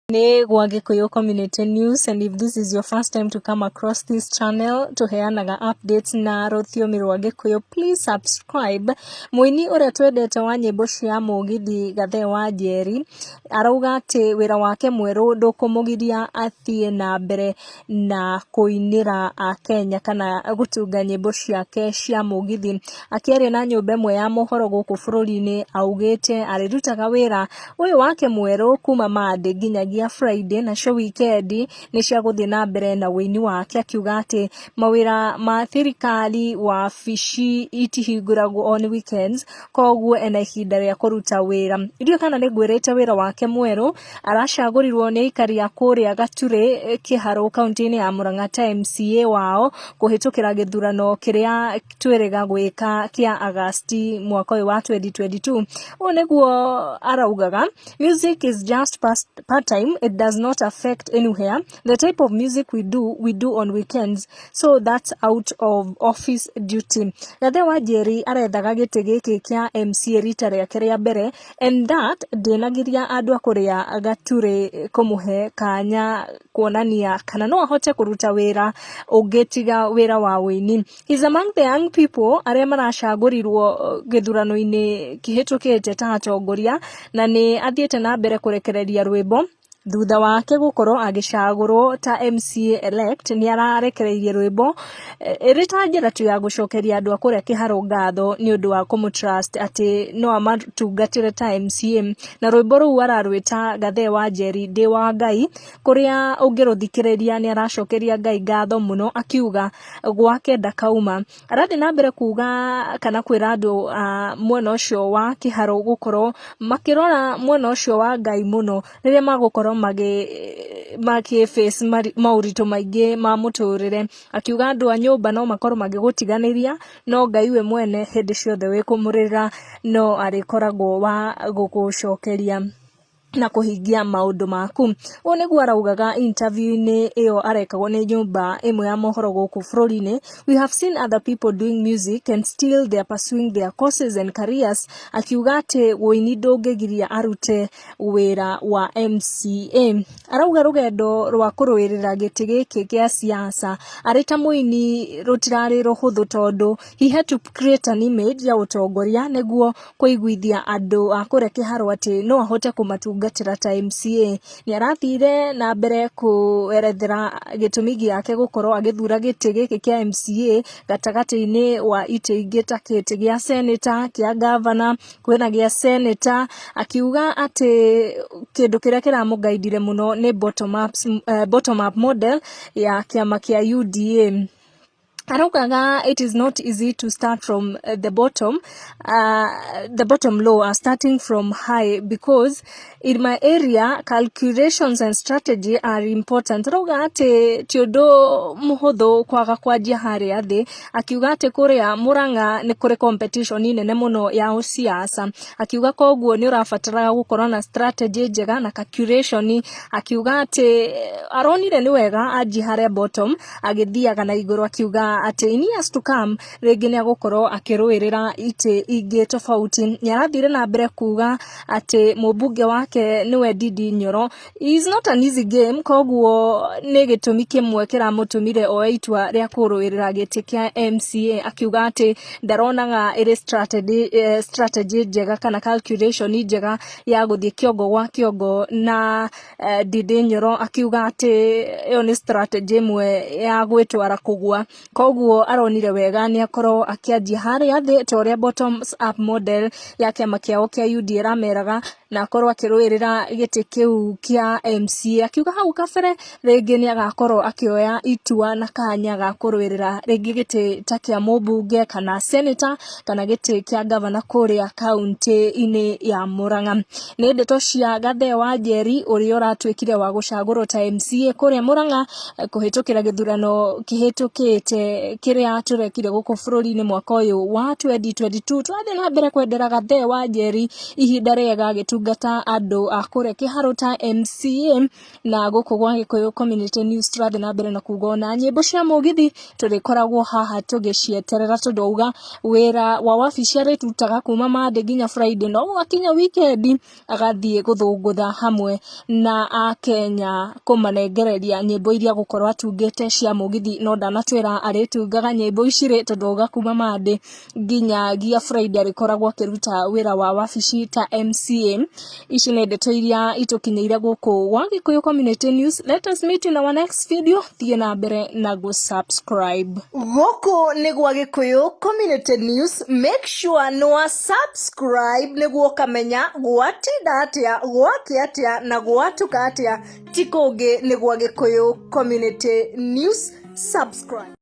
Ni gwa Gikuyu Community News, and if this is your first time to come across this channel tuheanaga updates na rũthiomi rwa Gikuyu, please subscribe. Muini uria twendete wa nyimbo cia mugithi Gathee wa Njeri arauga ati wira wake mweru ndukumugiria athie na mbere na kuinira a Kenya kana gutunga nyimbo ciake cia mugithi. Akiaria na nyumba imwe ya mohoro guku bururi-ini augite arirutaga wira uyu wake mweru kuma Monday nginyagia Friday na cio weekend ni cia guthie na mbere na wini wake, akiuga ati mawira ma thirikari wa fishi itihinguragwo on weekends, koguo ena ihinda ria kuruta wira. Irio kana ni ngwirite wira wake mweru aracagurirwo ni aikari a kuria Gature Kiharo kaunti-ini ya Murang'a ta MCA wao kuhitukira githurano kiria twirega gwika kia Agosti mwaka uyu wa 2022. Niguo araugaga music is just part time, it does not affect anywhere. The type of music we do on weekends, so that's out of office duty. Gathee wa Njeri arethaga giti giki kia MCA rita riake ria mbere, and that ndinagiria andu akuria Gature kumuhe kanya kuonania kana no ahote kuruta wira ungetiga wira wa wini. He's among the young people aria maracagurirwo githurano-ini kihitukite ta atongoria, na ni athiete na mbere kurekereria rwimbo thutha wake gukorwo agicagurwo ta MCA elect. Ni ararekereirie rwimbo rita njira tu ya gucokeria andu akuria Kiharo ngatho ni undu wa kumutrust ati no amatungatire ta MCA, na rwimbo ru ararwita Gathee wa Njeri ndi wa Ngai, kuria ungiruthikiriria ni aracokeria Ngai ngatho muno, akiuga gwake ndakauma. Arathi na mbere kuga kana kwira andu mwena ucio wa Kiharo gukorwo makirora mwena ucio wa Ngai muno riria magukorwo magi face maurito maingi ma muturire, akiuga andu a nyumba no makorwo magigutiganiria no Ngai we mwene hindi ciothe wi kumurira no arikoragwo wa gugucokeria na kuhingia maundu maku. Niguo araugaga interview-ini iyo arekagwo ni nyumba imwe ya mohoro guku bururi-ini. We have seen other people doing music and still they are pursuing their courses and careers, akiuga ati wini ndungigiria arute wira wa MCA. Arauga rugendo rwa kuruirira giti giki kia siasa arita muini rutirari ruhuthu tondu he had to create an image ya utongoria niguo kuiguithia andu akuria Kiharo ati no ahote kumatungatira ta MCA. Ni arathire na mbere kuerethera gitumi giake gukorwo agithura giti giki kia MCA gatagati-ini wa ite ingi ta kiti gia senator, kia governor, kwina gia senator, akiuga ati kindu kiria kiramugaidire muno ni bottom up model ya kiama kia UDA. Araugaga it is not easy to start from the bottom low, starting from high, because in my area calculations and strategy are important. Arauga ati tiondo muhuthu kwaga kwanjia haria thi, akiuga ati kuria Murang'a ni kuri competition nene muno ya usiasa, akiuga koguo ni urabatara gukorwo na strategy njega na calculation. Akiuga ati aronire ni wega anjie haria bottom agithiaga na iguru, akiuga ati in years to come ringi ni agukorwo akiruirira ite ingi tofauti. Ni arathire na mbere kuga ati mubunge wake niwe Ndindi Nyoro. Is not an easy game, koguo ni gitumi kimwe kiramutumire oe itua ria kuruirira giti kia MCA, akiuga ati ndaronaga iri strategy njega kana calculation njega ya guthie kiongo gwa kiongo na Ndindi Nyoro, akiuga ati iyo ni strategy imwe ya gwitwara kugwa, koguo aronire wega ni akorwo akianjia haria thi ta uria bottom up model ya kiama kiao kia UDA rameraga, na akorwo akiruirira giti kiu kia MCA. Akiuga hau kabere ringi ni agakorwo akioya itua na kanya ga kuruirira ringi giti ta kia mubunge kana senator kana giti kia governor kuria kaunti-ini ya Murang'a. Ni ndeto cia Gathee wa Njeri uria uratwikire wa gucagurwo ta MCA kuria Murang'a kuhitukira githurano kihitukite kiria turekire guku bururi-ini mwaka uyu wa 2022 twathi na mbere kwendera Gathee wa Njeri ihinda riega gitungata andu akure kiharo ta MCA na guku gwa Gikuyu Community News twathi na mbere na kuga na nyimbo cia mugithi turikoragwo haha tugicieterera tudauga wira wa wabici aritutaga kuma Monday nginya Friday no gwakinya weekend agathie guthungutha hamwe na Akenya kumanengereria nyimbo iria gukorwa atungite cia mugithi no ndanatwira aritungaga nyimbo iciri tudauga kuma Monday nginya Friday arikoragwo akiruta wira wa wabici ta MCA. Ici ni ndeto iria itukinyeire guku wa Gikuyu Community News. Let us meet in our next video. Thie na mbere na go subscribe. Guku ni gwa Gikuyu Community News. Make sure no subscribe niguo kamenya gwatinda atia gwake atia na gwatuka atia tikungi ni gwa Gikuyu Community News. Subscribe.